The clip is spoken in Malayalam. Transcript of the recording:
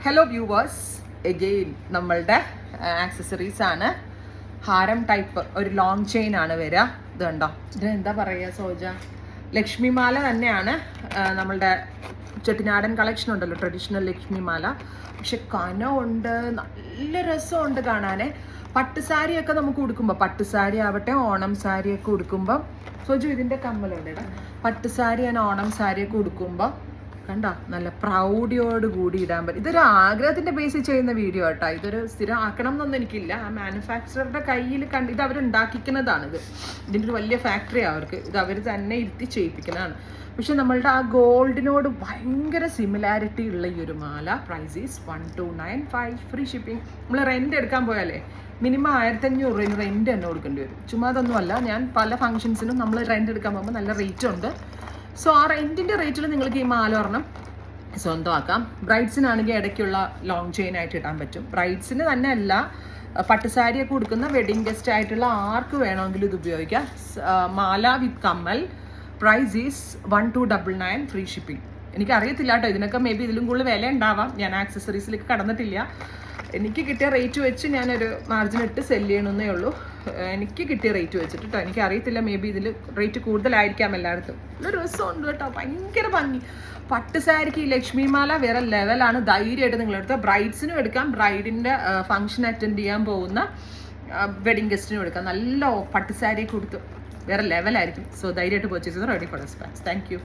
ഹലോ വ്യൂവേഴ്സ്, എഗെയിൻ നമ്മളുടെ ആക്സസറീസ് ആണ്. ഹാരം ടൈപ്പ് ഒരു ലോങ് ചെയിൻ ആണ് വരിക. ഇത് കണ്ടോ, ഇത് എന്താ പറയുക സോജ, ലക്ഷ്മിമാല തന്നെയാണ്. നമ്മളുടെ ചെട്ടിനാടൻ കളക്ഷൻ ഉണ്ടല്ലോ, ട്രഡീഷണൽ ലക്ഷ്മിമാല. പക്ഷെ കനമുണ്ട്, നല്ല രസമുണ്ട് കാണാൻ. പട്ടുസാരിയൊക്കെ നമുക്ക് ഉടുക്കുമ്പോൾ, പട്ടുസാരി ആവട്ടെ ഓണം സാരിയൊക്കെ ഉടുക്കുമ്പോൾ, സോജു ഇതിൻ്റെ കമ്മലുണ്ട് ഇടാം. പട്ടുസാരി ഞാൻ ഓണം സാരിയൊക്കെ ഉടുക്കുമ്പോൾ കണ്ട നല്ല പ്രൗഡിയോട് കൂടി ഇടാൻ പറ്റും. ഇതൊരു ആഗ്രഹത്തിന്റെ ബേസിൽ ചെയ്യുന്ന വീഡിയോ കേട്ടോ. ഇതൊരു സ്ഥിരം ആക്കണം എന്നൊന്നും എനിക്കില്ല. ആ മാനുഫാക്ചററുടെ കയ്യിൽ കണ്ട് ഇത് അവരുണ്ടാക്കിക്കുന്നതാണ്. ഇതിൻ്റെ ഒരു വലിയ ഫാക്ടറി അവർക്ക്, ഇത് അവർ തന്നെ ഇരുത്തി ചെയ്യിപ്പിക്കുന്നതാണ്. പക്ഷെ നമ്മളുടെ ആ ഗോൾഡിനോട് ഭയങ്കര സിമിലാരിറ്റി ഉള്ള ഈ ഒരു മാല പ്രൈസ് ഈസ് 1295, ഫ്രീ ഷിപ്പിംഗ്. നമ്മൾ റെന്റ് എടുക്കാൻ പോയാലേ മിനിമം 1500 രൂപ റെന്റ് തന്നെ കൊടുക്കേണ്ടി വരും. ചുമ്മാ അതൊന്നുമല്ല, ഞാൻ പല ഫംഗ്ഷൻസിനും നമ്മൾ റെന്റ് എടുക്കാൻ പോകുമ്പോൾ നല്ല റേറ്റ് ഉണ്ട്. സോ ആ റെൻറ്റിൻ്റെ റേറ്റിൽ നിങ്ങൾക്ക് ഈ മാല ഒരെണ്ണം സ്വന്തമാക്കാം. ബ്രൈഡ്സിനാണെങ്കിൽ ഇടയ്ക്കുള്ള ലോങ് ചെയിൻ ആയിട്ട് ഇടാൻ പറ്റും. ബ്രൈഡ്സിന് തന്നെ അല്ല, പട്ടുസാരിയൊക്കെ കൊടുക്കുന്ന വെഡിങ് ഗസ്റ്റ് ആയിട്ടുള്ള ആർക്ക് വേണമെങ്കിലും ഇത് ഉപയോഗിക്കാം. മാല വിത്ത് കമ്മൽ, പ്രൈസ് ഈസ് 1299, ഫ്രീ ഷിപ്പിംഗ്. എനിക്കറിയത്തില്ല കേട്ടോ, ഇതിനൊക്കെ മേ ബി ഇതിലും കൂടുതൽ വില ഉണ്ടാവാം. ഞാൻ ആക്സസറീസിലേക്ക് കടന്നിട്ടില്ല. എനിക്ക് കിട്ടിയ റേറ്റ് വെച്ച് ഞാനൊരു മാർജിൻ ഇട്ട് സെല് ചെയ്യണമെന്നേ ഉള്ളൂ. എനിക്ക് കിട്ടിയ റേറ്റ് വെച്ചിട്ട് കേട്ടോ. എനിക്കറിയത്തില്ല, മേ ബി ഇതിൽ റേറ്റ് കൂടുതലായിരിക്കാം എല്ലായിടത്തും. നല്ല രസമുണ്ട് കേട്ടോ, ഭയങ്കര ഭംഗി. പട്ടുസാരിക്ക് ഈ ലക്ഷ്മിമാല വേറെ ലെവലാണ്. ധൈര്യമായിട്ട് നിങ്ങളെടുത്ത് ബ്രൈഡ്സിനും എടുക്കാം, ബ്രൈഡിൻ്റെ ഫംഗ്ഷൻ അറ്റൻഡ് ചെയ്യാൻ പോകുന്ന വെഡിങ് ഗസ്റ്റിനും എടുക്കാം. നല്ല പട്ടുസാരിയൊക്കെ കൊടുത്ത് വേറെ ലെവലായിരിക്കും. സോ ധൈര്യമായിട്ട് പർച്ചേസ് ചെയ്ത് ready for expanse. Thank you.